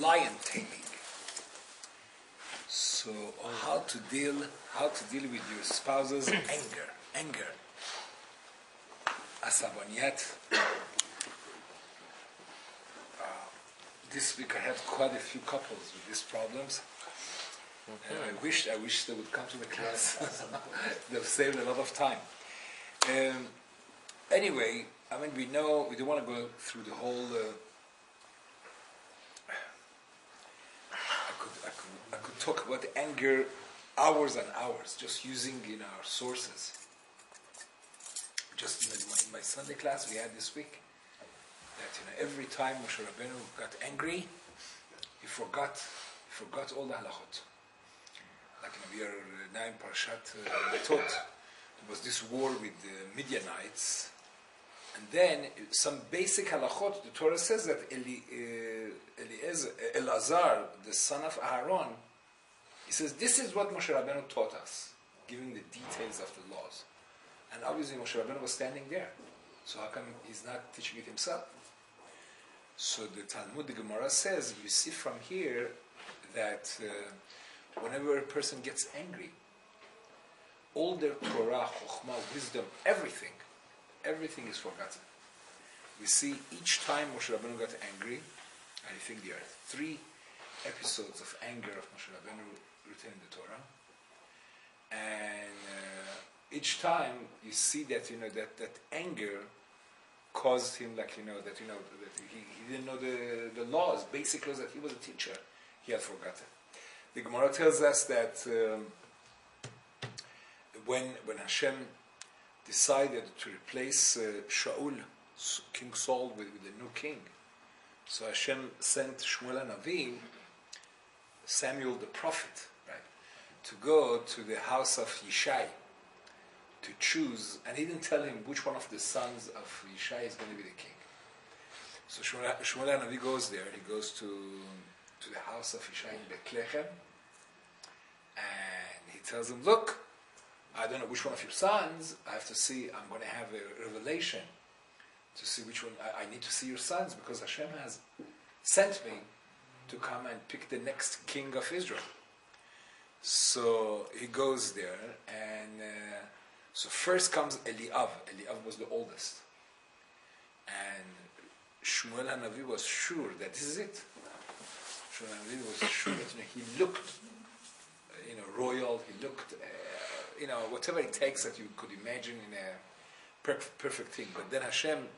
lion taming. So how to deal with your spouse's anger, asabaniat. This week I had quite a few couples with these problems. And I wish they would come to the class. They've saved a lot of time. Anyway, I mean, we don't want to go through the whole. I could talk about anger hours and hours, just using our sources. Just in my Sunday class we had this week, that every time Moshe Rabbeinu got angry, he forgot all the halachot. Like we are now in Parashat Betot. There was this war with the Midianites, and then some basic halachot. The Torah says that Elazar, the son of Aaron, he says this is what Moshe Rabbeinu taught us, giving the details of the laws. And obviously Moshe Rabbeinu was standing there, so how come he's not teaching it himself? So the Talmud, the Gemara says, you see from here that whenever a person gets angry, all their Torah, Chokhmah, wisdom, everything is forgotten. We see each time Moshe Rabbeinu got angry, I think there are 3 episodes of anger of Moshe Rabbeinu written in the Torah, and each time you see that that anger caused him that he didn't know the laws, basic laws, that he was a teacher, he had forgotten. The Gemara tells us that when Hashem decided to replace Shaul, King Saul, with a new king, so Hashem sent Shmuel HaNavi, Samuel the prophet, right, to go to the house of Yishai to choose, and he didn't tell him which one of the sons of Yishai is going to be the king. So Shmuel HaNavi goes there. He goes to the house of Yishai in Bethlehem, and he tells him, look, I don't know which one of your sons, I have to see, I'm going to have a revelation to see which one, I need to see your sons, because Hashem has sent me to come and pick the next king of Israel. So he goes there, and so first comes Eliav. Eliav was the oldest. And Shmuel HaNavi was sure that this is it. Shmuel HaNavi was sure that he looked, royal, he looked, whatever it takes that you could imagine in a perfect thing. But then Hashem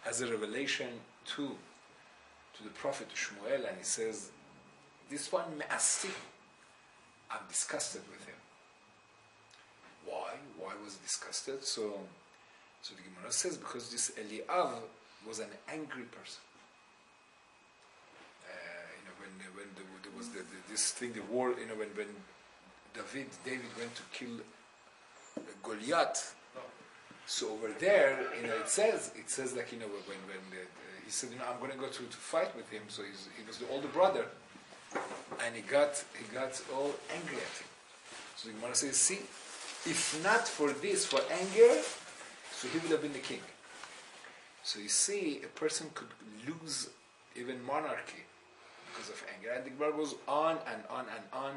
has a revelation to the prophet Shmuel, and he says, this one Me'asti, I'm disgusted with him. Why? Why was he disgusted? So the Gemara says, because this Eliav was an angry person. When there was this thing, the war, when David went to kill Goliath. So over there, it says like, when he said, I'm going to go to fight with him. So he was the older brother, and he got all angry at him. So the Gemara says, see, if not for this, for anger, so he would have been the king. So you see, a person could lose even monarchy because of anger. And the Gemara goes on and on and on.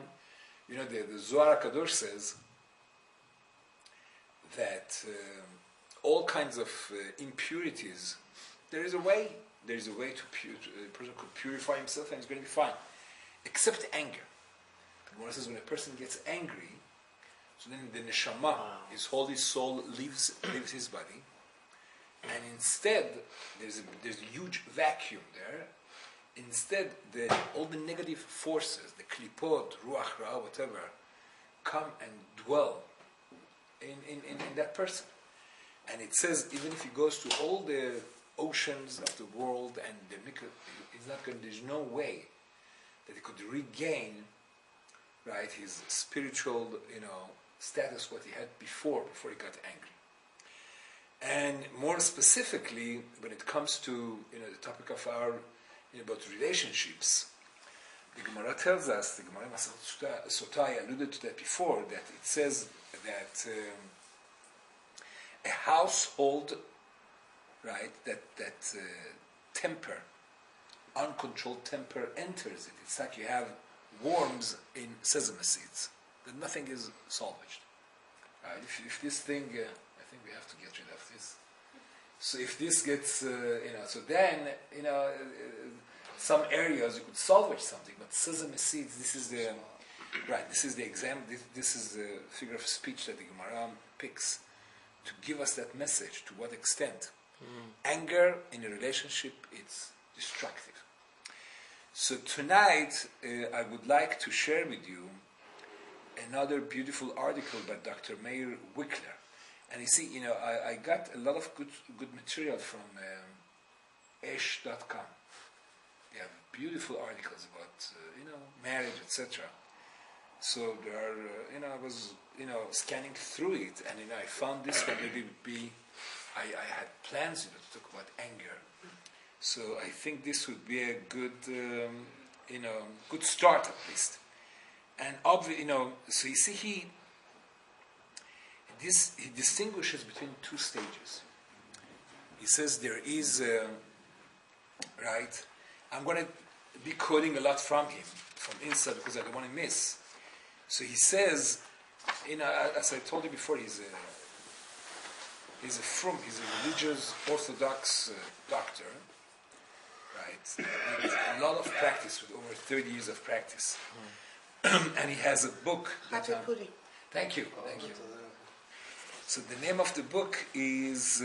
The Zohar HaKadosh says that all kinds of impurities, there is a way to a person could purify himself and he's going to be fine, except anger. The Gemara says when a person gets angry, so then the neshama, his holy soul, leaves his body, and instead there's a huge vacuum there. Instead, all the negative forces, the klipot, ruach ra, whatever, come and dwell in that person. And it says even if he goes to all the oceans of the world and there's no way that he could regain, right, his spiritual, status what he had before he got angry. And more specifically, when it comes to the topic of our about relationships, the Gemara tells us, the Gemara Masechet Sotah, I alluded to that before, that it says that a household, right, that temper uncontrolled temper enters it. It's like you have worms in sesame seeds. That nothing is salvaged. If this thing, I think we have to get rid of this. So if this gets, so then, some areas you could salvage something, but sesame seeds, this is the this is the figure of speech that the Gemara picks to give us that message. To what extent? Anger in a relationship, it's destructive. So tonight, I would like to share with you another beautiful article by Dr. Meir Wickler. And you see, I got a lot of good material from esh.com. They have beautiful articles about, marriage, etc. So there are, I was, scanning through it, and I found this one maybe would be, I had plans to talk about anger. So I think this would be a good, good start at least. And obviously, so you see, he distinguishes between two stages. He says there is, I'm going to be quoting a lot from him, from inside, because I don't want to miss. So he says, as I told you before, he's a religious Orthodox doctor, right? With a lot of practice, with over 30 years of practice. And he has a book. Happy pudding. Thank you. So the name of the book is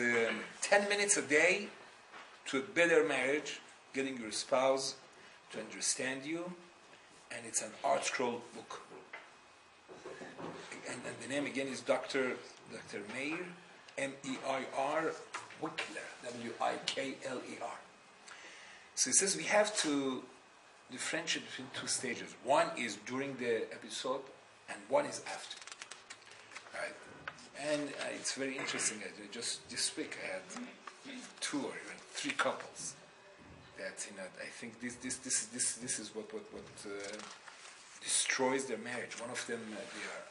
10 Minutes a Day to a Better Marriage, Getting Your Spouse to Understand You. And it's an art scroll book. And the name again is Dr. Meir, M-E-I-R, Wickler, W-I-K-L-E-R. So he says we have to differentiate between two stages. One is during the episode, and one is after. Right? And it's very interesting. Just this week I had 2 or even 3 couples that I think this is what destroys their marriage. One of them they are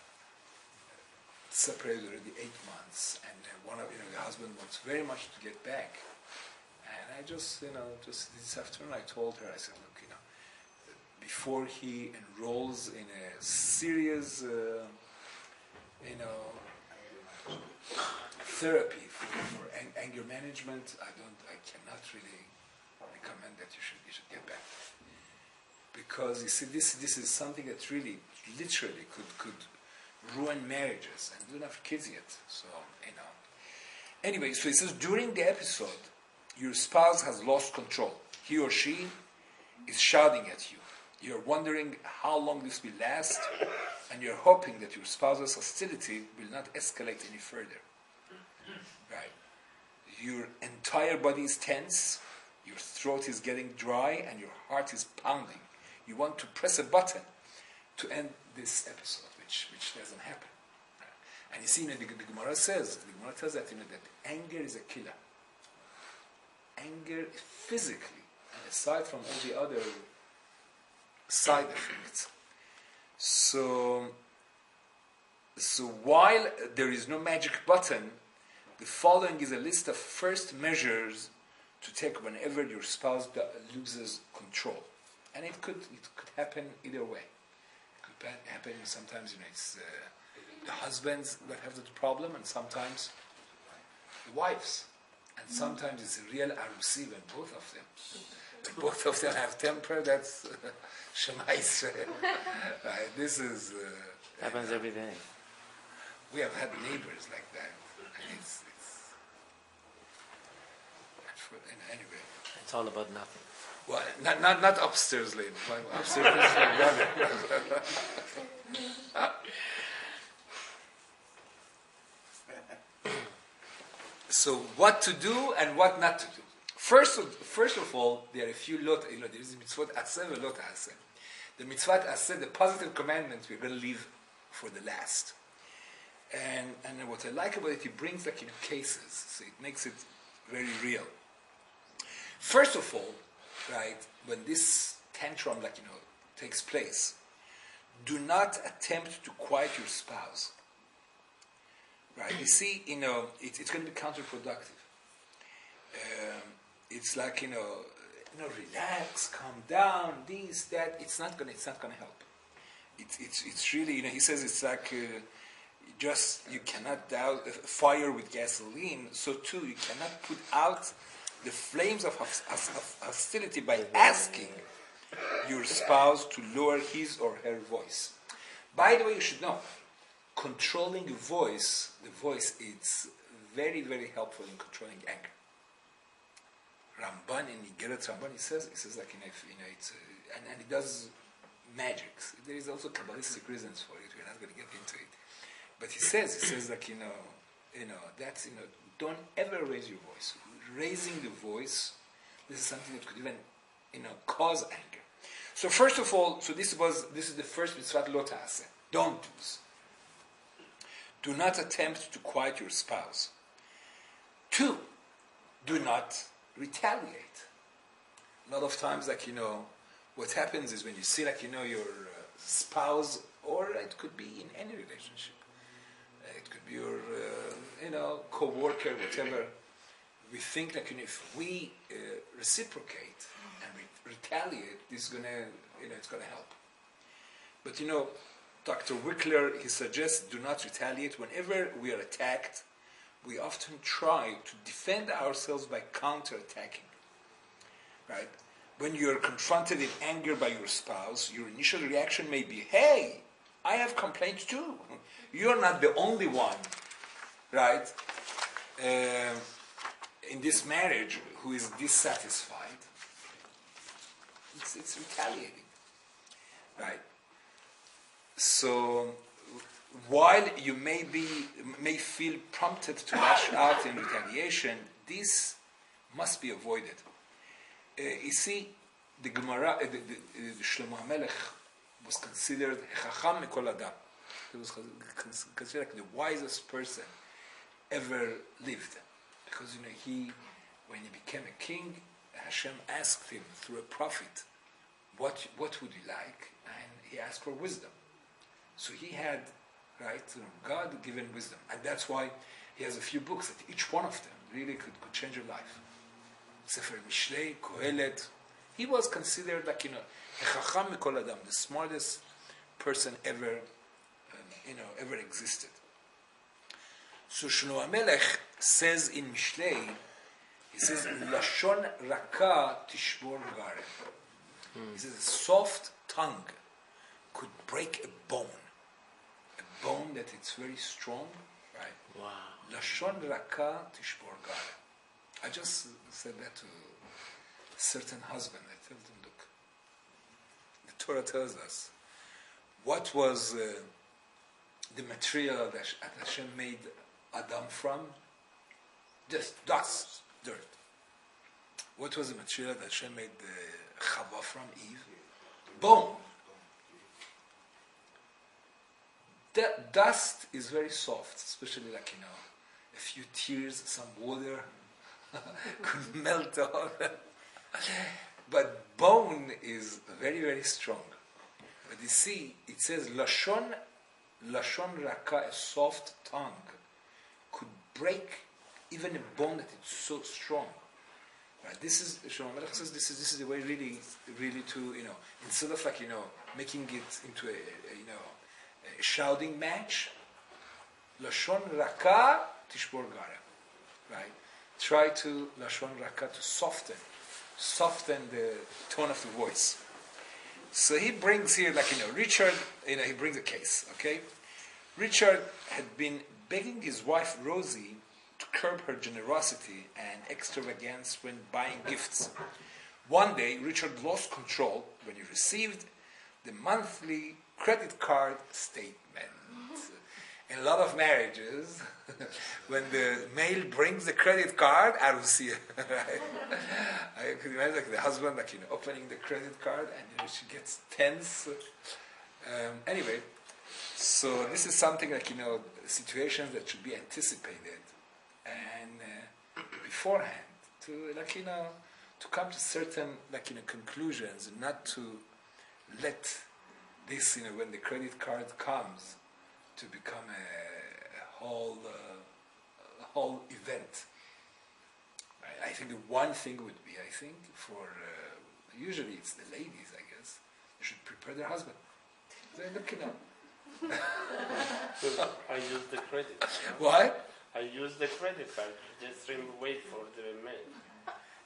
separated already 8 months, and one of the husband wants very much to get back. And I just this afternoon I told her, I said, look, before he enrolls in a serious therapy for anger management, I cannot really recommend that you should get back, because you see this is something that really literally could ruin marriages, and we don't have kids yet. So anyway, so he says during the episode your spouse has lost control. He or she is shouting at you. You're wondering how long this will last, and you're hoping that your spouse's hostility will not escalate any further. Right? Your entire body is tense, your throat is getting dry, and your heart is pounding. You want to press a button to end this episode, which doesn't happen. And you see, the Gemara tells that that anger is a killer. Anger physically, and aside from all the other side effects. So while there is no magic button, the following is a list of first measures to take whenever your spouse loses control. And it could happen either way. It could happen sometimes, it's the husbands that have the problem, and sometimes the wives. And sometimes it's a real arusi when both of them. When both of them have temper, that's Shema Yisrael. This is... happens every day. We have had neighbors like that. And it's anyway. It's all about nothing. Well, not upstairs lady. Upstairs is my brother. So what to do and what not to do. First of all, there are a few lot. There is mitzvot aseh and lot aseh. The mitzvot aseh, the positive commandments, we're going to leave for the last. And what I like about it, he brings cases, so it makes it very real. First of all, right, when this tantrum takes place, do not attempt to quiet your spouse. Right? You see, it's going to be counterproductive. It's like, relax, calm down, this, that. It's not gonna help. It's really, he says it's like you cannot doubt fire with gasoline. So too, you cannot put out the flames of hostility by asking your spouse to lower his or her voice. By the way, you should know, controlling the voice is very, very helpful in controlling anger. Ramban in Igeret Ramban, he says like, it's, and he does magics. There is also Kabbalistic reasons for it. We're not going to get into it. But he says like, that's, don't ever raise your voice. Raising the voice, this is something that could even, cause anger. So first of all, this is the first mitzvah lo ta'aseh. Don't do this. Do not attempt to quiet your spouse. 2, do not retaliate. A lot of times, like, what happens is when you see, like, your spouse, or it could be in any relationship. It could be your, co-worker, whatever. We think, like, if we reciprocate and retaliate, this is gonna, it's gonna help. But Dr. Wickler, he suggests do not retaliate. Whenever we are attacked, we often try to defend ourselves by counter-attacking. Right? When you're confronted in anger by your spouse, your initial reaction may be, hey, I have complaints too. You're not the only one, right? In this marriage who is dissatisfied. It's retaliating, right? So while you may feel prompted to lash out in retaliation, this must be avoided. You see, the Gemara, the Shlomo HaMelech was considered Chacham Mikol Adam. He was considered like the wisest person ever lived, because when he became a king, Hashem asked him through a prophet, what would you like? And he asked for wisdom. So he had, right, God given wisdom, and that's why he has a few books that each one of them really could change your life. Sefer Mishlei, Kohelet. He was considered like Chacham Mikol Adam, the smartest person ever, ever existed. So Shlomo HaMelech says in Mishlei, he says, Lashon Raka Tishbor Garem. He says, a soft tongue could break a bone that it's very strong, right? Wow. Lashon Raka Tishbor Garem. I just said that to a certain husband. I told him, look, the Torah tells us what was the material that Hashem made Adam from? Just dust, dirt. What was the material that Hashem made Chava from, Eve? Bone. That dust is very soft, especially like, a few tears, some water could melt all. But bone is very, very strong. But you see, it says, Lashon Raka, a soft tongue, could break even a bone that is so strong. Right? This is, Shlomo HaMelech says, this is the way really, really to, instead of like, making it into a shouting match, Lashon Raka Tishbor Garem. Right? Try to, Lashon Raka, to soften the tone of the voice. So he brings here, like, Richard, he brings a case, okay? Richard had been begging his wife, Rosie, to curb her generosity and extravagance when buying gifts. One day, Richard lost control when he received the monthly credit card statement. In a lot of marriages, when the mail brings the credit card, I don't see it. Right? I could imagine like the husband, like, opening the credit card, and she gets tense. Anyway, so this is something like, situations that should be anticipated and beforehand to, like, to come to certain, like, conclusions, and not to let this, when the credit card comes, to become a whole event. I think the one thing would be, I think, for usually it's the ladies, I guess, they should prepare their husband. They're looking up. I use the credit. What? I use the credit card. Just wait for the mail.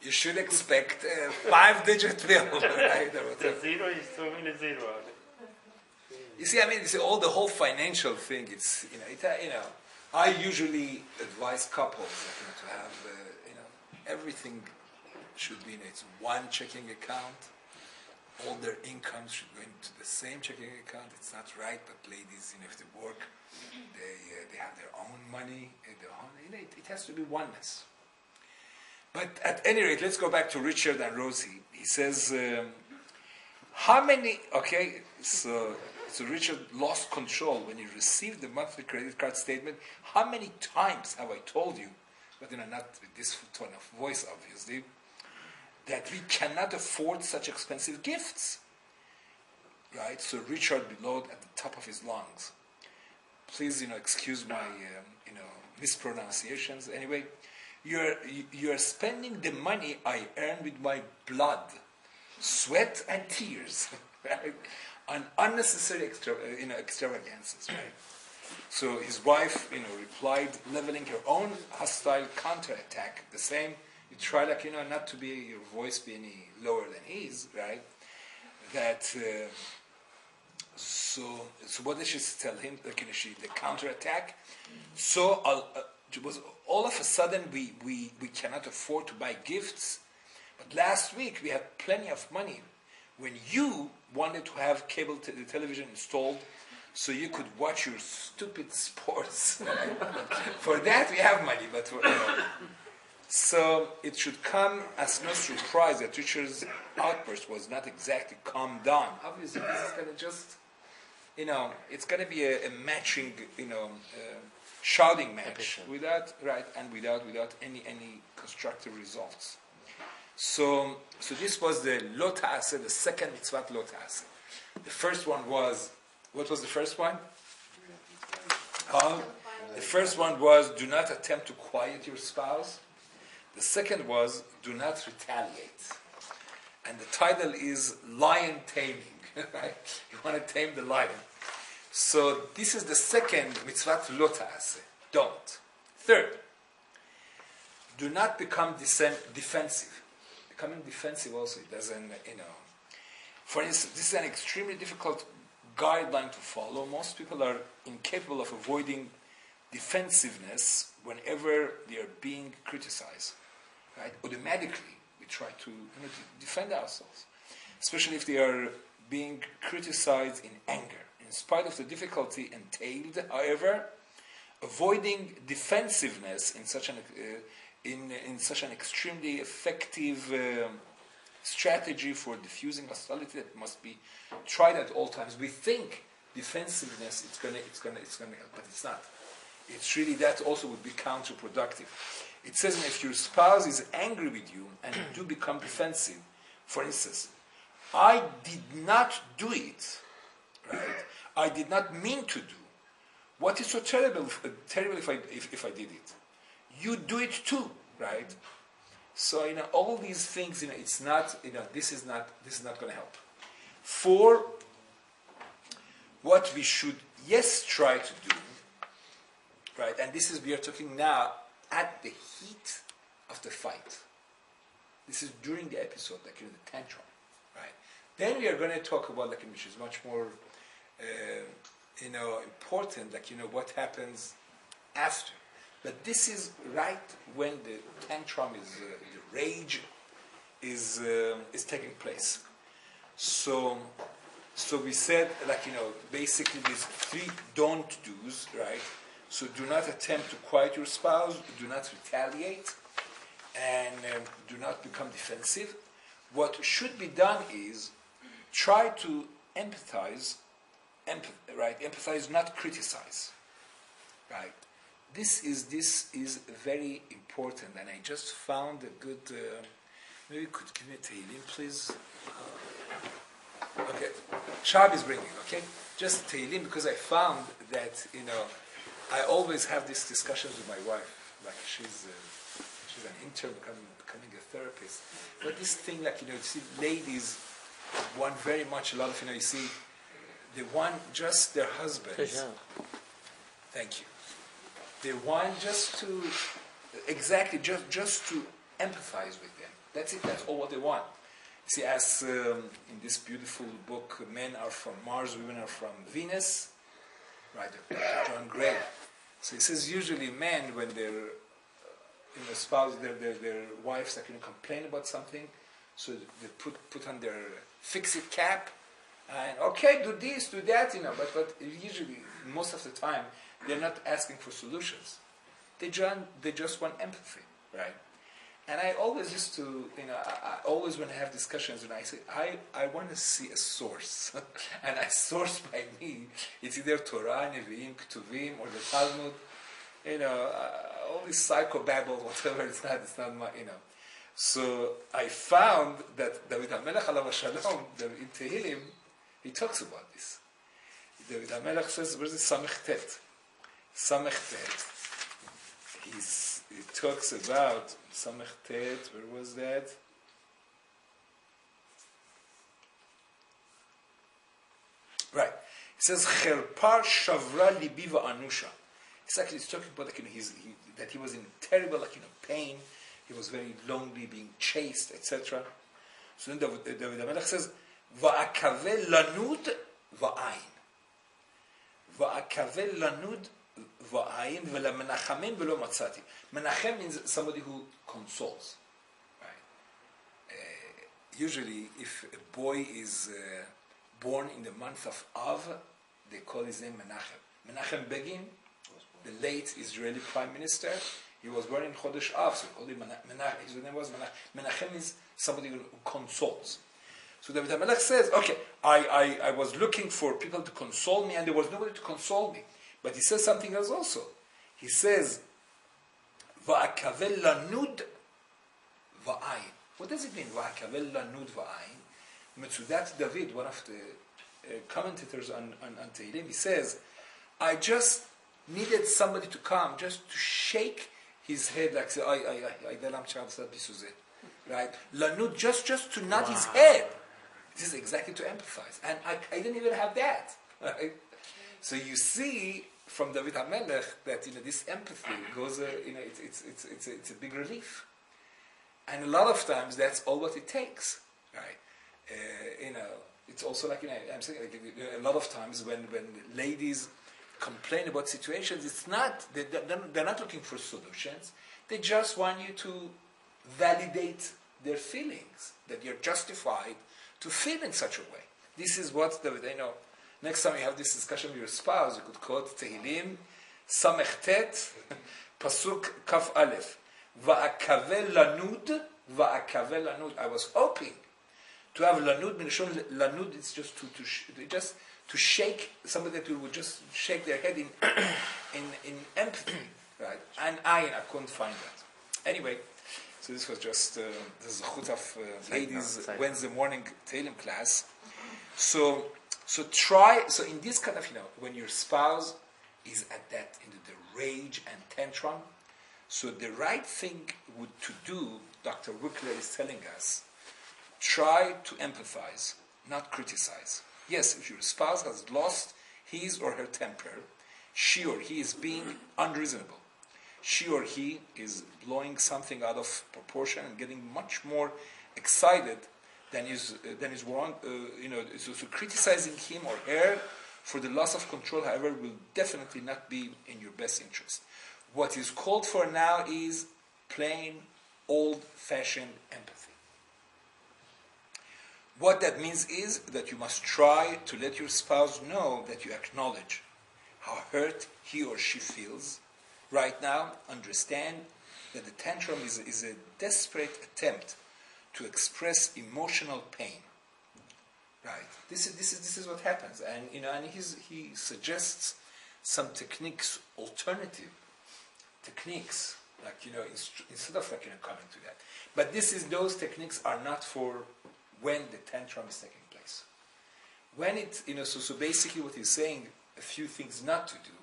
You should expect a 5-digit bill, right? Or The whatever. zero is too many zero. You see, I mean, all the whole financial thing. It's I usually advise couples to have everything should be in its one checking account. All their incomes should go into the same checking account. It's not right, but ladies, if they work, they have their own money. It has to be oneness. But at any rate, let's go back to Richard and Rosie. He says, how many? Okay, so Richard lost control when he received the monthly credit card statement. How many times have I told you, but not with this tone of voice, obviously, that we cannot afford such expensive gifts, right? So Richard bellowed at the top of his lungs. Please, excuse my, mispronunciations. Anyway, you're spending the money I earned with my blood, sweat, and tears, right? On unnecessary extravagances, right? So his wife, replied, leveling her own hostile counterattack. The same. You try, not to be your voice be any lower than his, right? That so what did she tell him? The counterattack. So it was all of a sudden we cannot afford to buy gifts, but last week we had plenty of money. When you wanted to have cable television installed, so you could watch your stupid sports. For that we have money, but for, so it should come as no surprise that Richard's outburst was not exactly calmed down. Obviously, this is going to just, it's going to be a matching, shouting match without any constructive results. So this was the lo ta'aseh, the second mitzvah lo ta'aseh. The first one was, what was the first one? The first one was, do not attempt to quiet your spouse. The second was, do not retaliate. And the title is Lion Taming. Right? You want to tame the lion. So this is the second mitzvah lo ta'aseh. Don't. Third, do not become defensive. Becoming defensive also, it doesn't, For instance, this is an extremely difficult guideline to follow. Most people are incapable of avoiding defensiveness whenever they are being criticized. Right? Automatically, we try to defend ourselves, especially if they are being criticized in anger. In spite of the difficulty entailed, however, avoiding defensiveness in such an extremely effective strategy for diffusing hostility that must be tried at all times. We think defensiveness it's gonna help, but it's not. It's really that also would be counterproductive. It says if your spouse is angry with you and you do become defensive, for instance, I did not do it, right? I did not mean to do. What is so terrible if I did it? You do it too, right? So all these things, it's not, this is not going to help. For what we should try to do, right? And this is, we are talking now at the heat of the fight. This is during the episode, the tantrum, right? Then we are going to talk about, which is much more, important, what happens after. But this is right when the tantrum is, the rage is taking place. So we said, basically these 3 don't do's, right? So do not attempt to quiet your spouse, do not retaliate, and do not become defensive. What should be done is try to empathize, empathize, not criticize, right? This is very important, and I just found a good. Maybe you could give me a Tehillim, please. Okay, Shab is bringing. Okay, just Tehillim, because I found that I always have these discussions with my wife. She's she's an intern becoming a therapist. But this thing, like, you see, ladies want very much a lot of, you see, they want just their husbands. Thank you. They want just to, exactly, just to empathize with them. That's it, that's all what they want. See, as in this beautiful book, Men Are From Mars, Women Are From Venus, right, Dr. John Gray. So he says usually men, when their spouse, their wives, like, complain about something, so they put on their fix-it cap, and okay, do this, do that, but usually, most of the time, they're not asking for solutions. They just want empathy, right? And I always used to, I always when I have discussions, and I say, I want to see a source. And a source by me, it's either Torah, Nevi'im, Ketuvim, or the Talmud, all this psychobabble, whatever, it's not my, So I found that David HaMelech alav shalom, in Tehillim, he talks about this. David HaMelech says, where's the Samech Tet? Samech Tet. He talks about Samech Tet, where was that? Right. He says, Cherpar Shavra Libi Anusha. He's talking about, like, that he was in terrible, pain. He was very lonely, being chased, etc. So then David HaMelech says, Va'akavel lanud va'ayin. Va'akavel lanud va'ayin v'la menachamim v'lo matzati. Menachem means somebody who consoles. Right? Usually, if a boy is born in the month of Av, they call his name Menachem. Menachem Begin, the late Israeli prime minister, he was born in Chodesh Av, so called him Menachem. His name was Menachem. Menachem is somebody who consoles. So David HaMelech says, okay, I was looking for people to console me, and there was nobody to console me. But he says something else also. He says, Va'akavel lanud va'ayin. What does it mean, Va'akavel lanud va'ayin? Metzudat David, one of the commentators on Tehillim, he says, I just needed somebody to come, just to shake his head, like say, right? Lanud, just to nod his head. This is exactly to empathize. And I didn't even have that. Right? So you see from David HaMelech that this empathy goes, it's a big relief. And a lot of times that's all what it takes. Right? It's also like, I'm saying, a lot of times when ladies complain about situations, it's not, they're not looking for solutions. They just want you to validate their feelings, that you're justified to feel in such a way. This is what next time you have this discussion with your spouse, you could quote Tehillim, Samech Tet, Pasuk Kaf Aleph, Va'akavel lanud, Va'akavel lanud. I was hoping to have lanud, lanud is just to shake, somebody that would just shake their head in empathy, right? And I couldn't find that. Anyway, so this was just the zechut of ladies' Wednesday morning Tehillim class. So in this kind of, when your spouse is at that, the rage and tantrum, so the right thing to do, Dr. Wickler is telling us, try to empathize, not criticize. Yes, if your spouse has lost his or her temper, she or he is being unreasonable. She or he is blowing something out of proportion and getting much more excited than is wrong. So criticizing him or her for the loss of control, however, will definitely not be in your best interest. What is called for now is plain, old-fashioned empathy. What that means is that you must try to let your spouse know that you acknowledge how hurt he or she feels right now. Understand that the tantrum is a desperate attempt to express emotional pain. Right? This is what happens, and he suggests some alternative techniques, like instead of coming to that. But those techniques are not for when the tantrum is taking place. When it, so basically what he's saying, a few things not to do,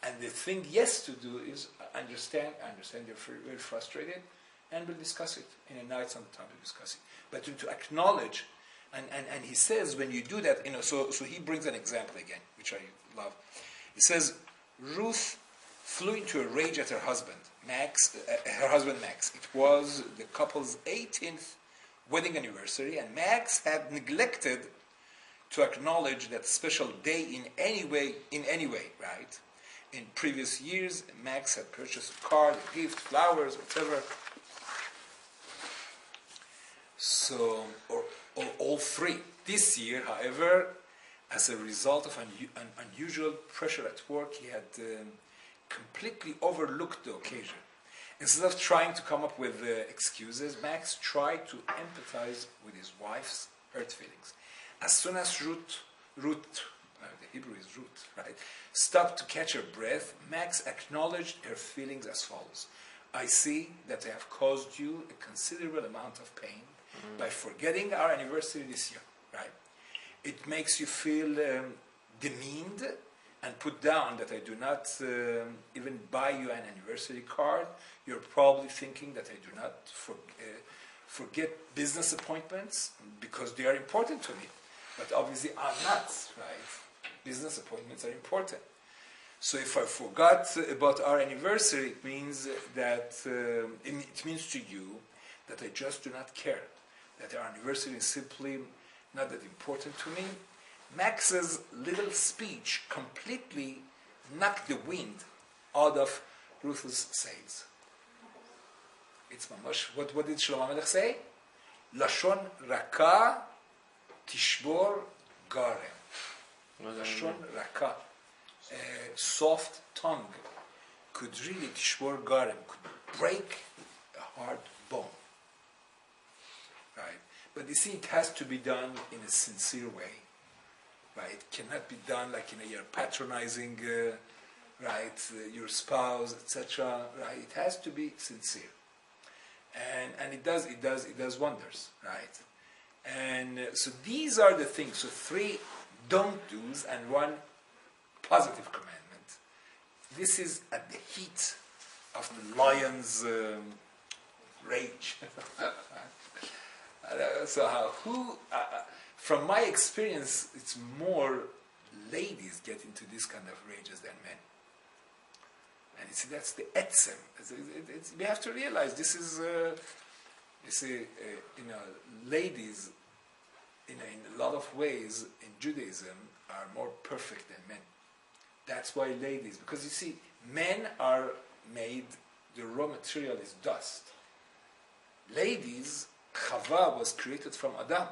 and the thing yes to do is, I understand you're very frustrated, and we'll discuss it in a night sometime to discuss it. But to acknowledge, and he says when you do that, so he brings an example again, which I love. He says, Ruth flew into a rage at her husband, Max. It was the couple's 18th wedding anniversary, and Max had neglected to acknowledge that special day in any way, right? In previous years, Max had purchased a card, a gift, flowers, whatever. So, or all three. This year, however, as a result of an unusual pressure at work, he had completely overlooked the occasion. Instead of trying to come up with excuses, Max tried to empathize with his wife's hurt feelings. As soon as Ruth, the Hebrew is Ruth, right, stopped to catch her breath, Max acknowledged her feelings as follows. I see that I have caused you a considerable amount of pain by forgetting our anniversary this year, right? It makes you feel demeaned and put down that I do not even buy you an anniversary card. You're probably thinking that I do not forget business appointments because they are important to me. But obviously I'm not, right? Business appointments are important. So if I forgot about our anniversary, it means that it means to you that I just do not care. That our anniversary is simply not that important to me. Max's little speech completely knocked the wind out of Ruth's sails. It's mamash. What did Shlomo HaMelech say? Lashon raka tishbor garem. Lashon raka. Soft tongue could really tishbor garem, could break a hard bone. Right? But you see, it has to be done in a sincere way. Right? It cannot be done like you're patronizing, your spouse, etc. Right? It has to be sincere, and it does wonders, right? And so these are the things. So 3 don't do's and 1 positive commandment. This is at the heat of the lion's rage. So from my experience, it's more ladies get into this kind of rages than men. And you see, that's the etzem. We have to realize this is, ladies, in a lot of ways in Judaism are more perfect than men. That's why ladies, because you see, men are made, the raw material is dust. Ladies, Chava was created from Adam.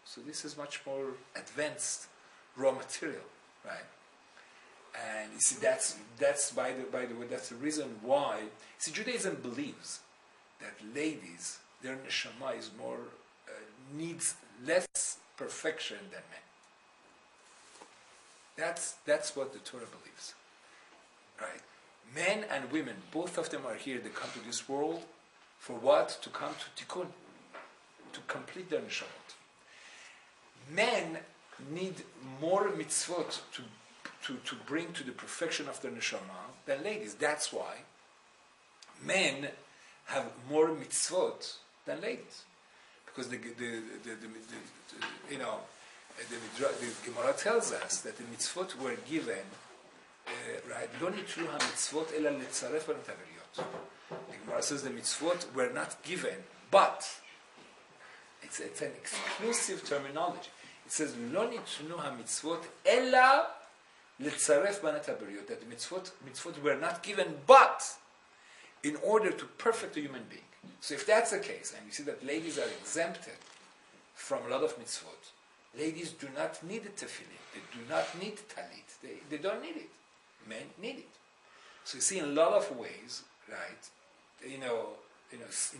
So this is much more advanced raw material, right? And you see, that's by the way, that's the reason why. See, Judaism believes that ladies, their neshama is more needs less perfection than men. That's what the Torah believes, right? Men and women, both of them are here. They come to this world for what? To come to tikkun, to complete their neshamot. Men need more mitzvot to bring to the perfection of their neshama than ladies. That's why men have more mitzvot than ladies, because the Gemara tells us that the mitzvot were given, right? Lo nitlu ha-mitzvot ela letzaref banat haberiyot. The Gemara says the mitzvot were not given, but it's an exclusive terminology. It says lo nitlu ha-mitzvot ela letzaref banat haberiyot. That the mitzvot were not given, but in order to perfect a human being. So if that's the case, and you see that ladies are exempted from a lot of mitzvot, ladies do not need a tefillin, they do not need talit, they don't need it. Men need it. So you see, in a lot of ways, right, in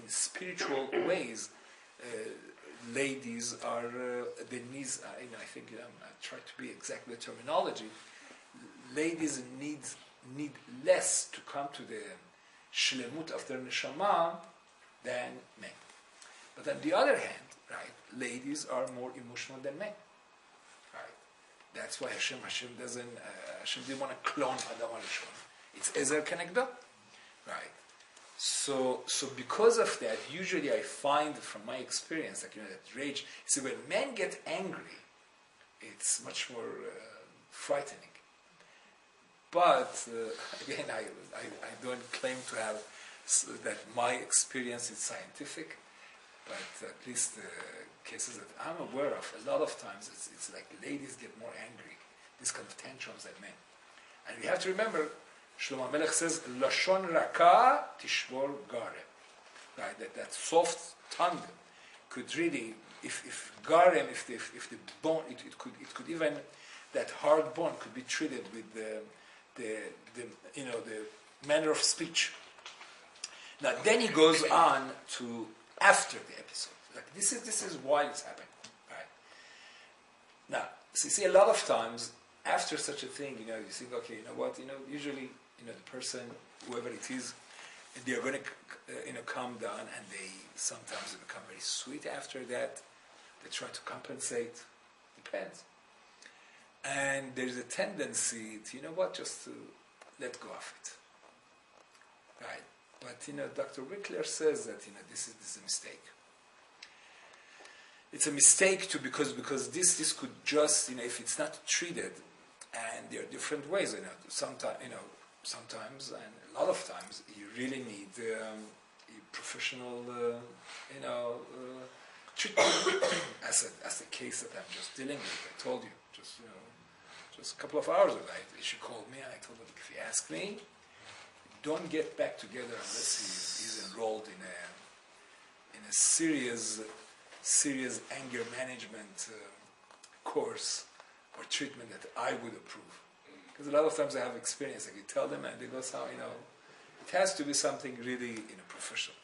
spiritual ways, ladies are, the needs, I think, I try to be exactly the terminology, ladies need less to come to the shlemut of their neshama than men. But on the other hand, right, ladies are more emotional than men. Right? That's why Hashem didn't want to clone Adam HaRishon. It's Ezer Kenegdo. right? So because of that, usually I find from my experience, like that rage. See, when men get angry, it's much more frightening. But again, I don't claim to have that my experience is scientific. But at least the cases that I'm aware of, a lot of times it's like ladies get more angry, these kind of tantrums than men. And we have to remember, Shlomo Melech says, Lashon Raka Tishbor Garem. Right, that soft tongue could really, if Garem, if the bone, it could even, that hard bone could be treated with the manner of speech. Now then he goes on to after the episode. Like this is why it's happening. Right? Now, so you see a lot of times after such a thing, you think, okay, you know what, usually, the person, whoever it is, they're going to calm down, and they sometimes become very sweet after that. They try to compensate. Depends. And there's a tendency to, just to let go of it. Right? But, Dr. Wickler says that, this is a mistake. It's a mistake because this could just, if it's not treated, and there are different ways, sometimes and a lot of times you really need professional, treatment. As the case that I'm just dealing with, I told you just a couple of hours ago. She called me, and I told her, if you ask me, don't get back together unless he's enrolled in a serious anger management course or treatment that I would approve. Because a lot of times I have experience, like you tell them and they go, it has to be something really professional.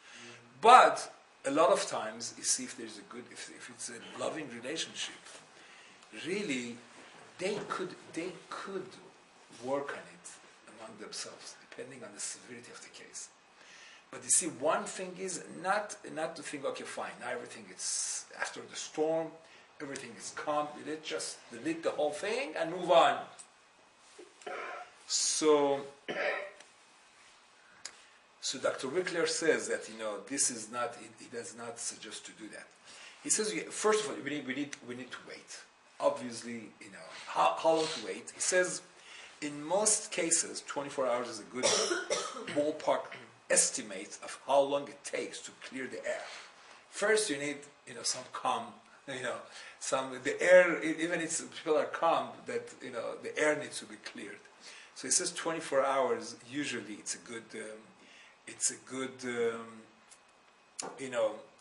But a lot of times, you see, if there's if it's a loving relationship, really, they could work on it among themselves, depending on the severity of the case. But you see, one thing is not to think, okay, fine, now everything is after the storm, everything is calm. Let's just delete the whole thing and move on. So Dr. Wickler says that this is not. He does not suggest to do that. He says, first of all, we need to wait. Obviously, how long to wait? He says, in most cases, 24 hours is a good ballpark estimate of how long it takes to clear the air. First, you need some calm. The air. Even if people are calm, that the air needs to be cleared. So he says 24 hours. Usually, it's a good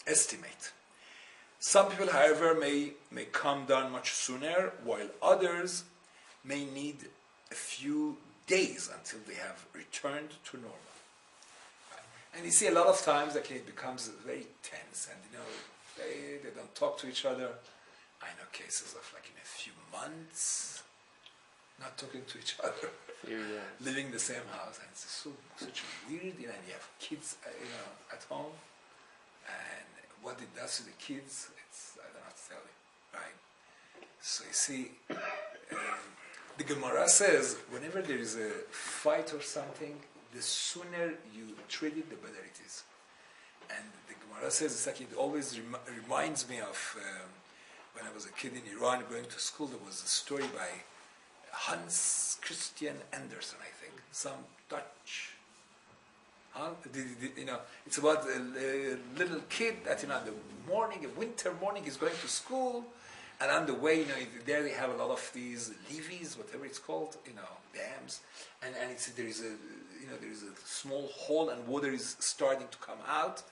estimate. Some people, however, may calm down much sooner, while others may need a few days until they have returned to normal. And you see, a lot of times, it becomes very tense, and they don't talk to each other. I know cases of in a few months, not talking to each other, living in the same house, and it's such weird. And you have kids, at home, and what it does to the kids, I don't know how to tell you, right? So you see, the Gemara says, whenever there is a fight or something, the sooner you treat it, the better it is. And the Gemara says, it always reminds me of when I was a kid in Iran going to school. There was a story by Hans Christian Andersen, I think, some Dutch. It's about a little kid that in the morning, a winter morning, he's going to school, and on the way, there they have a lot of these levees, whatever it's called, dams, and there is a small hole, and water is starting to come out,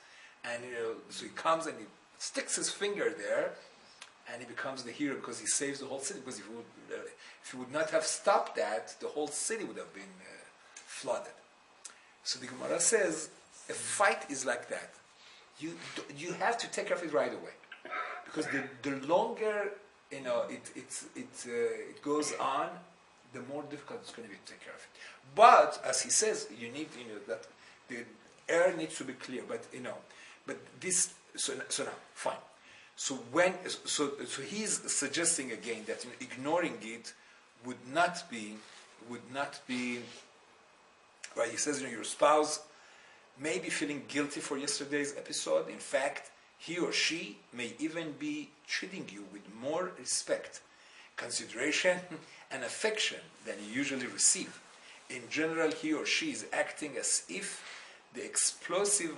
and so he comes and he sticks his finger there, and he becomes the hero because he saves the whole city. Because if he would not have stopped that, the whole city would have been flooded. So the Gemara says, a fight is like that. You have to take care of it right away, because the longer it goes on, the more difficult it's going to be to take care of it. But as he says, you need that the air needs to be clear. But this so now fine. So he's suggesting again that ignoring it would not be right. He says your spouse may be feeling guilty for yesterday's episode. In fact, he or she may even be treating you with more respect, consideration, and affection than you usually receive. In general, he or she is acting as if the explosive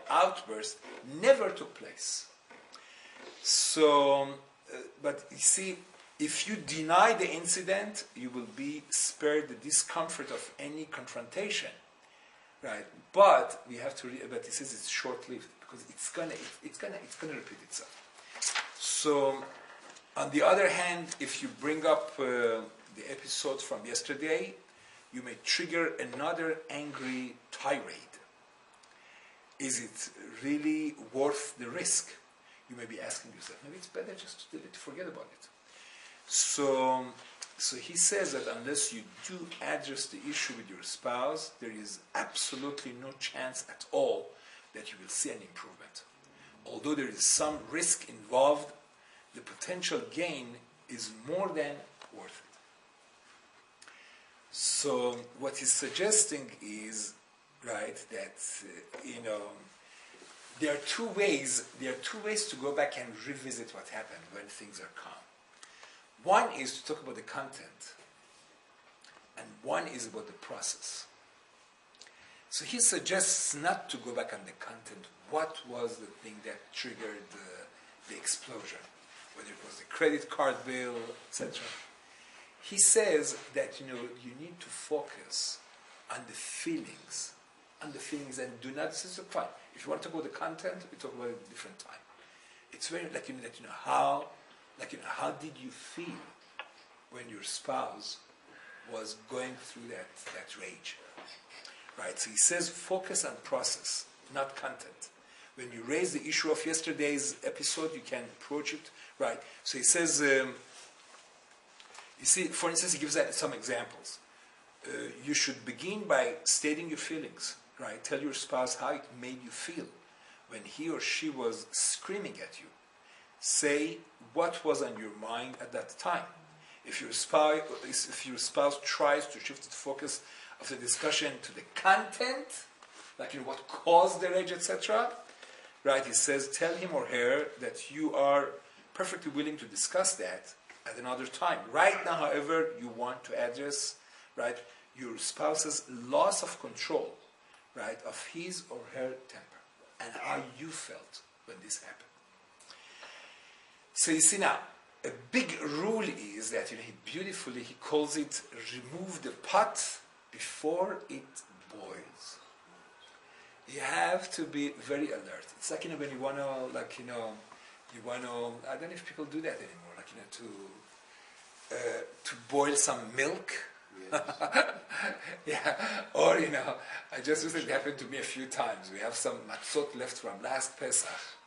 outburst never took place. So, but you see, if you deny the incident, you will be spared the discomfort of any confrontation, right? But we have to. But he says it's short-lived because it's gonna repeat itself. So, on the other hand, if you bring up the episodes from yesterday, you may trigger another angry tirade. Is it really worth the risk? You may be asking yourself, maybe it's better just to forget about it. So he says that unless you do address the issue with your spouse, there is absolutely no chance at all that you will see an improvement. Although there is some risk involved, the potential gain is more than worth it. So what he's suggesting is, right, that there are two ways to go back and revisit what happened when things are calm. One is to talk about the content, and one is about the process. So he suggests not to go back on the content. What was the thing that triggered the explosion? Whether it was the credit card bill, etc. He says that you need to focus on the feelings, and do not. This is fine. If you want to talk about the content, we talk about it at a different time. It's very how did you feel when your spouse was going through that rage, right? So he says focus on process, not content. When you raise the issue of yesterday's episode, you can approach it, right? So he says, you see, for instance, he gives some examples. You should begin by stating your feelings, right? Tell your spouse how it made you feel when he or she was screaming at you. Say what was on your mind at that time. If your spouse tries to shift the focus of the discussion to the content, like what caused the rage, etc., right? He says, tell him or her that you are perfectly willing to discuss that at another time. Right now, however, you want to address, right, your spouse's loss of control, right, of his or her temper, and how you felt when this happened. So you see now, a big rule is that he calls it remove the pot before it boils. You have to be very alert. It's like when you want to, I don't know if people do that anymore, to boil some milk. Yes. Yeah, or I just recently happened to me a few times. We have some matzot left from last Pesach,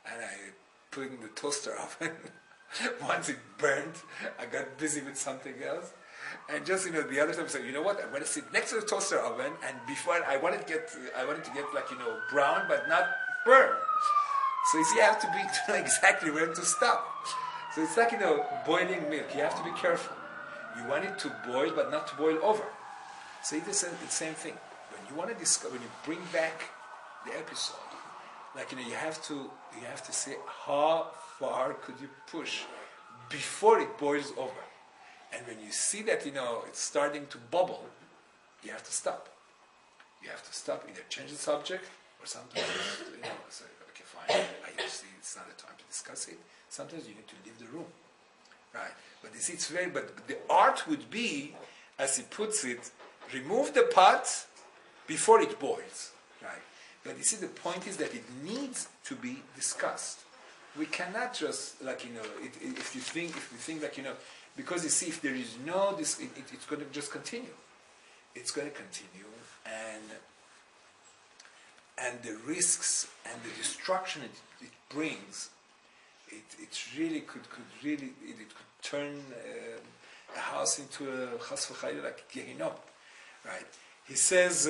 and I put it in the toaster oven. Once it burned, I got busy with something else, and just the other time I said, I'm going to sit next to the toaster oven, and before I wanted to get brown but not burn. So you see, you have to be exactly when to stop. So it's like boiling milk. You have to be careful. You want it to boil, but not to boil over. So it is the same thing. When you want to discuss, when you bring back the episode, you have to say how far could you push before it boils over. And when you see that it's starting to bubble, you have to stop. You have to stop, either change the subject, or sometimes say, okay, fine, I see it's not the time to discuss it. Sometimes you need to leave the room, right? But you see, but the art would be, as he puts it, remove the pot before it boils, right? But you see, the point is that it needs to be discussed. We cannot just if we think because you see, if there is no this, it's going to just continue. It's going to continue, and the risks and the destruction it brings, it really could turn a house into a chas v'chayil, like Gehinnom, right? He says,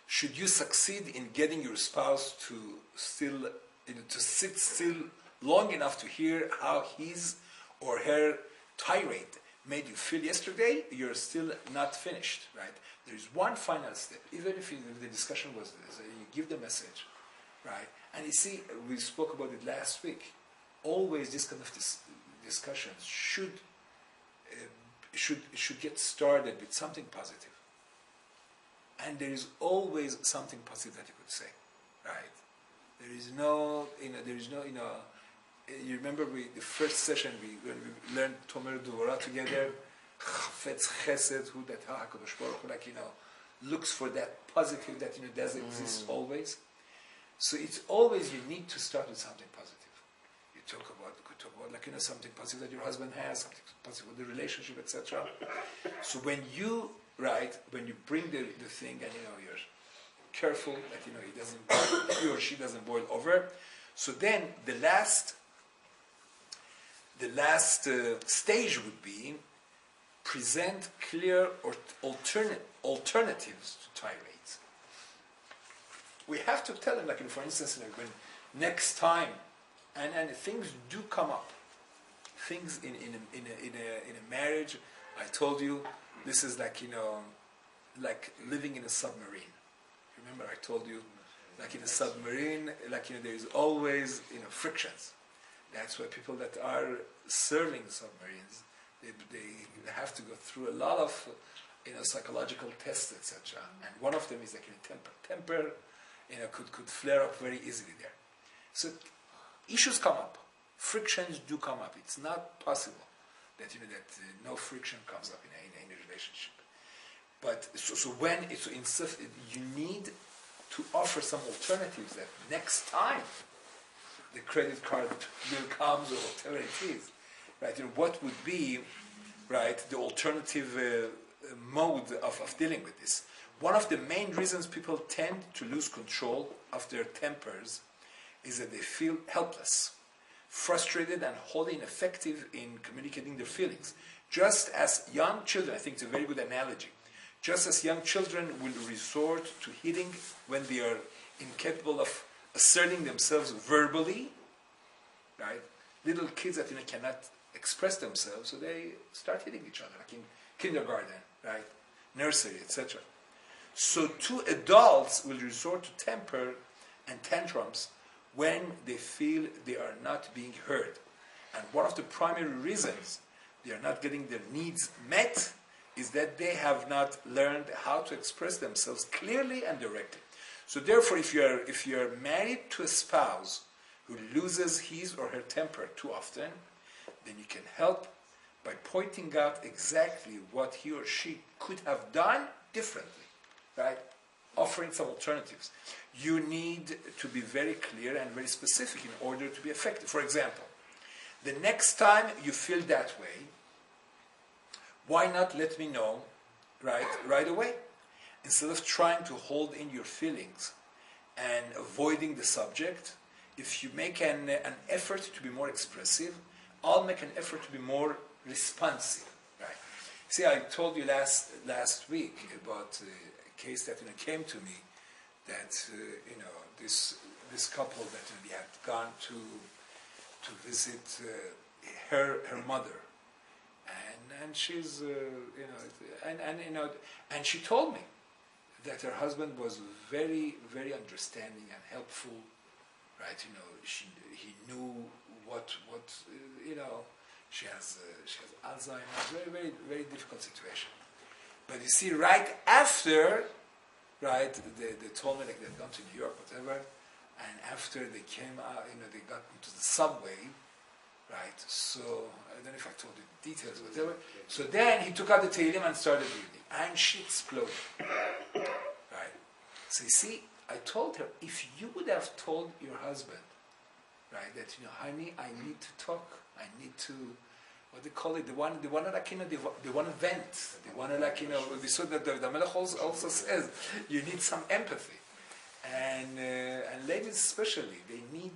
should you succeed in getting your spouse to sit still long enough to hear how his or her tirade made you feel yesterday, you're still not finished, right? There is one final step. Even if the discussion was this, you give the message, right? And you see, we spoke about it last week. Always this kind of discussions should get started with something positive. And there is always something positive that you could say, right? There is no, you remember the first session when we learned Tomer Dvorah together, Chafetz Chesed, who that HaKadosh Baruch Hu, looks for that positive that does exist always. So it's always you need to start with something positive. You could talk about something positive that your husband has, something positive with the relationship, etc. So when you bring the thing and you're careful that he or she doesn't boil over. So then the last stage would be present clear or alternatives to tirades. We have to tell them, for instance, when next time, and things do come up. Things in a marriage. I told you this is like living in a submarine. Remember, I told you, in a submarine, there is always frictions. That's why people that are serving submarines, they have to go through a lot of psychological tests, etc. And one of them is temper could flare up very easily there. So issues come up, frictions do come up. It's not possible that no friction comes up in a relationship. But you need to offer some alternatives that next time the credit card bill comes or whatever it is, right? What would be, right, the alternative mode of dealing with this? One of the main reasons people tend to lose control of their tempers is that they feel helpless, frustrated, and wholly ineffective in communicating their feelings. Just as young children, I think it's a very good analogy, just as young children will resort to hitting when they are incapable of asserting themselves verbally, right? Little kids that cannot express themselves, so they start hitting each other, like in kindergarten, right? Nursery, etc. So too, adults will resort to temper and tantrums when they feel they are not being heard. And one of the primary reasons they are not getting their needs met is that they have not learned how to express themselves clearly and directly. So therefore, if you are married to a spouse who loses his or her temper too often, then you can help by pointing out exactly what he or she could have done differently, right? Offering some alternatives. You need to be very clear and very specific in order to be effective. For example, the next time you feel that way, why not let me know right away? Instead of trying to hold in your feelings and avoiding the subject, if you make an effort to be more expressive, I'll make an effort to be more responsive. Right? See, I told you last week about a case that came to me that this couple that we had gone to visit her mother, and she's and she told me that her husband was very, very understanding and helpful, right? He knew what she has Alzheimer's, very, very, very difficult situation. But you see, right after, right, they told me like they'd gone to New York, whatever, and after they came out, they got into the subway, right? So I don't know if I told you the details, whatever. So then he took out the Tehillim and started reading, and she exploded, right? So you see, I told her, if you would have told your husband, right, that honey, I need to talk, I need to, what they call it, they want to vent, they want to we saw that the Melech also says you need some empathy, and ladies especially, they need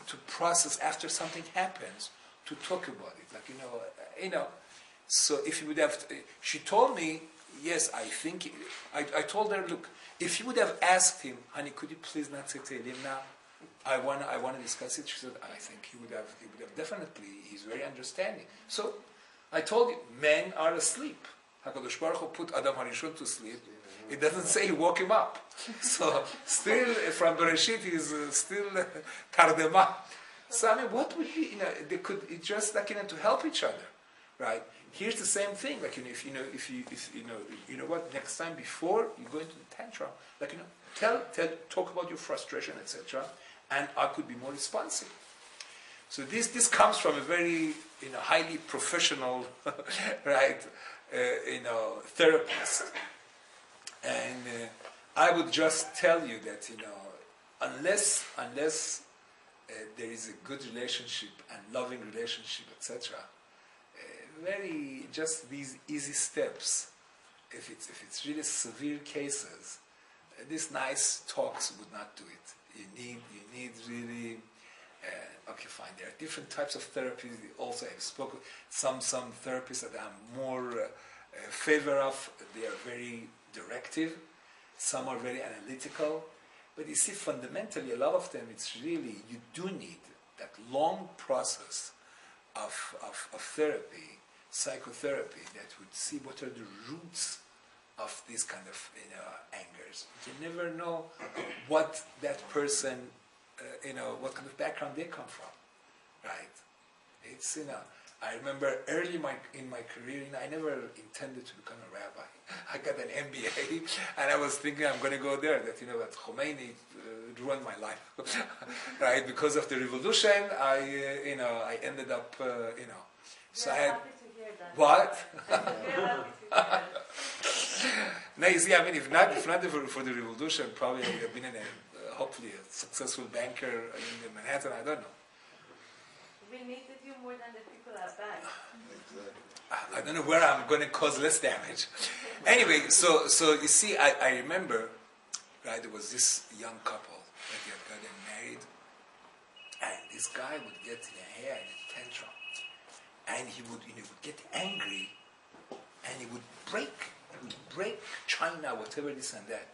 to process after something happens, to talk about it, So if you would have, she told me, yes, I think, I told her, look, if you would have asked him, honey, could you please not say Tehillim now? I want to discuss it. She said, I think he would have definitely, he's very understanding. So I told you, men are asleep. HaKadosh Baruch Hu put Adam Harishon to sleep. It doesn't say he woke him up. So still, from Bereshit, he's still Tardema. So I mean, what would be, they could, it's just like, to help each other, right? Here's the same thing, like, if what, next time before you go into the tantrum, like, talk about your frustration, etc., and I could be more responsive. So this comes from a very, highly professional, right, therapist. And I would just tell you that, unless there is a good relationship and loving relationship, etc., very just these easy steps. If it's really severe cases, these nice talks would not do it. You need really. Okay, fine. There are different types of therapies. Also, I've spoken some therapists that I'm more favor of. They are very directive. Some are very analytical. But you see, fundamentally, a lot of them, it's really, you do need that long process of therapy, psychotherapy, that would see what are the roots of these kind of angers. You never know what that person, what kind of background they come from, right? It's, I remember early in my career, I never intended to become a rabbi. I got an MBA, and I was thinking I'm going to go there. That that Khomeini ruined my life, right? Because of the revolution, I ended up, So I had happy to hear that. what? We're happy to hear that. No, you see, I mean, if not for the revolution, probably I would have been hopefully a successful banker in Manhattan. I don't know. We needed you more than the people at back. I don't know where I'm going to cause less damage. Anyway, so you see, I remember, right, there was this young couple that had gotten married, and this guy would get in a hair in a tantrum, and he would get angry, and he would break china, whatever this and that.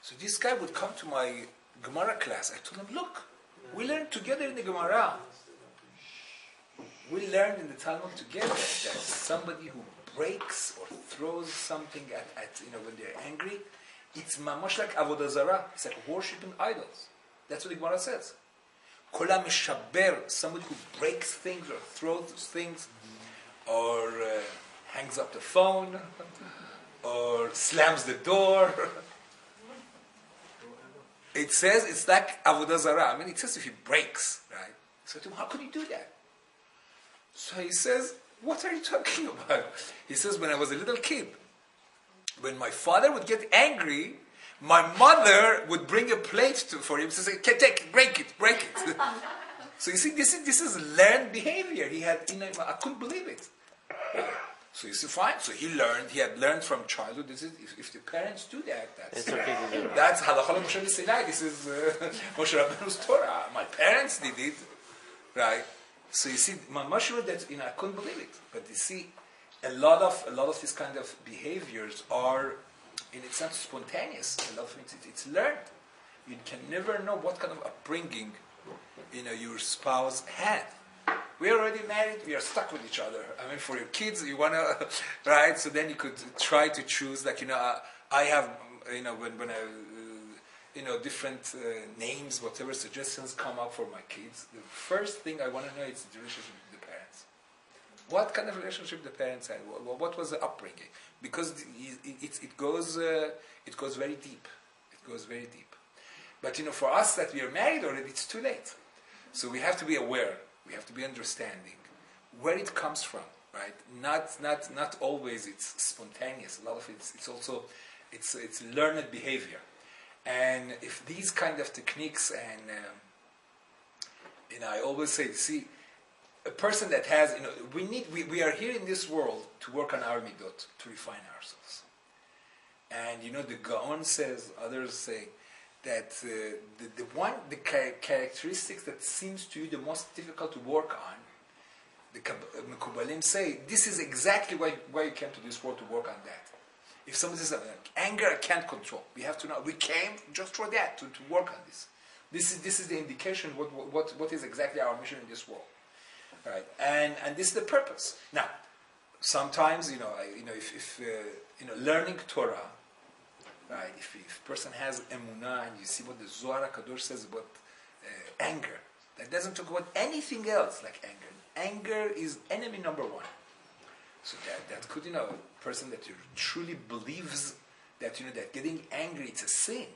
So this guy would come to my Gemara class. I told him, look, we learned together in the Gemara. We learned in the Talmud together that somebody who breaks or throws something at when they're angry, it's mamash like avodah zarah. It's like worshipping idols. That's what the Gemara says. Kola meshaber, somebody who breaks things or throws things, or hangs up the phone, or slams the door. It says it's like avodah zarah. I mean, it says if he breaks, right? So to him, how could you do that? So he says, what are you talking about? He says, when I was a little kid, when my father would get angry, my mother would bring a plate for him and say, break it. So you see, this is learned behavior. He had, I couldn't believe it. So you see, fine. So he had learned from childhood. This is, if the parents do that, It's okay to do. that's halakha Moshe Sinai. This is Moshe Rabbeinu's Torah. My parents did it, right? So you see, Mamash that I couldn't believe it. But you see, a lot of these kind of behaviors are, and it's not spontaneous. A lot of it's learned. You can never know what kind of upbringing, your spouse had. We're already married. We are stuck with each other. I mean, for your kids, you wanna, right? So then you could try to choose. Like I have, when I. Different names, whatever suggestions come up for my kids, the first thing I want to know is the relationship with the parents. What kind of relationship the parents had? What was the upbringing? Because it goes very deep. It goes very deep. But for us that we are married already, it's too late. So we have to be aware. We have to be understanding where it comes from. Right? Not always it's spontaneous. A lot of it's also it's learned behavior. And if these kind of techniques, and I always say, see, a person that has, we are here in this world to work on our midot, to refine ourselves. And the Gaon says, others say, that the characteristics that seems to you the most difficult to work on, the Mekubalim say, this is exactly why you came to this world to work on that. If somebody says, anger I can't control, we have to know, we came just for that, to work on this. This is the indication what is exactly our mission in this world. All right? And this is the purpose. Now, sometimes, if learning Torah, right? If a person has emunah, and you see what the Zohar Kadosh says about anger, that doesn't talk about anything else like anger. Anger is enemy number one. So that could, a person that truly believes that, that getting angry, it's a sin.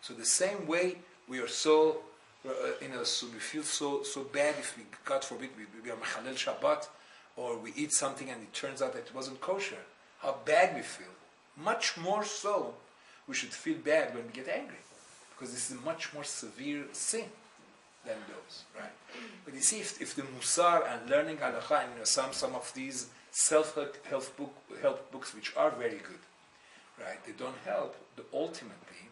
So the same way we are so, so we feel so bad if we, God forbid, we are Mechalel Shabbat, or we eat something and it turns out that it wasn't kosher, how bad we feel. Much more so, we should feel bad when we get angry, because this is a much more severe sin than those, right? But you see, if the Musar and learning Halakha, and some of these self-help books, which are very good, right? They don't help. Ultimately,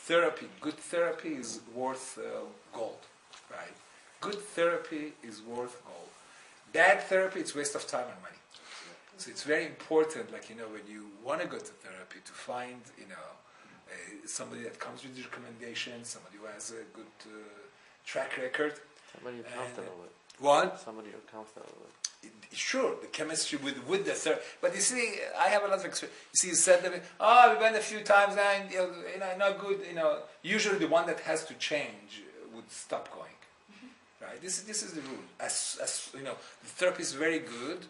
therapy, good therapy is worth gold, right? Good therapy is worth gold. Bad therapy, it's waste of time and money. So it's very important, when you want to go to therapy, to find, somebody that comes with recommendations, somebody who has a good track record. Somebody you're comfortable with. What? Somebody you're comfortable with. Sure, the chemistry with the therapy. But you see, I have a lot of experience. You see, you said that, we went a few times and, not good, usually the one that has to change would stop going. Right? This is the rule. As the therapy is very good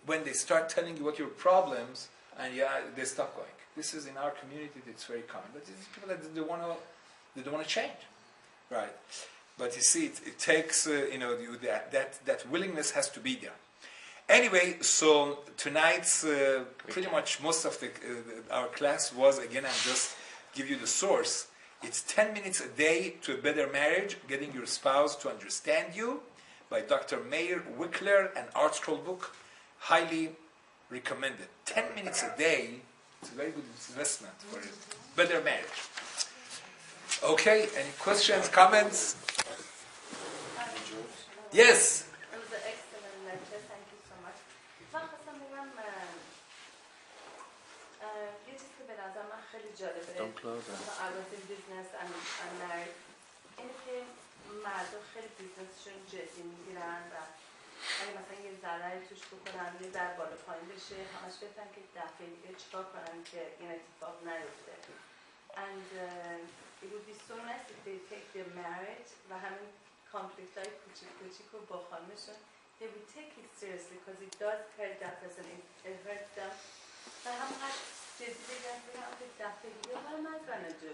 when they start telling you what your problems, and they stop going. This is in our community. It's very common. But it's people that they don't want to change, right? But you see, it takes that willingness has to be there. Anyway, so tonight's pretty much most of our class was, again, I'm just give you the source. It's 10 minutes a day to a better marriage, getting your spouse to understand you, by Dr. Meir Wickler, an art scroll book, highly recommended. 10 minutes a day, it's a very good investment for a better marriage. Okay, any questions, comments? Yes? It was an excellent lecture. Thank you so much. من خواستم بگم یه چیزی که به نظر من خیلی جالبه البته بیزنس and marriage اینه که مردم خیلی بیزنسشون جدی میگیرن و اگه مثلا یه ضرری توش بکنن یه ذره بالا پایین بشه همش بهترن که دفعه دیگه چیکار کنن که این اتفاق نیفته. And it would be so nice if they take their marriage و همین conflict های کوچیک رو با خانمشون they would take it seriously because it does hurt that person, it hurts them. و همونقدر جدی بگن که دفعه دیگه what am I gonna do?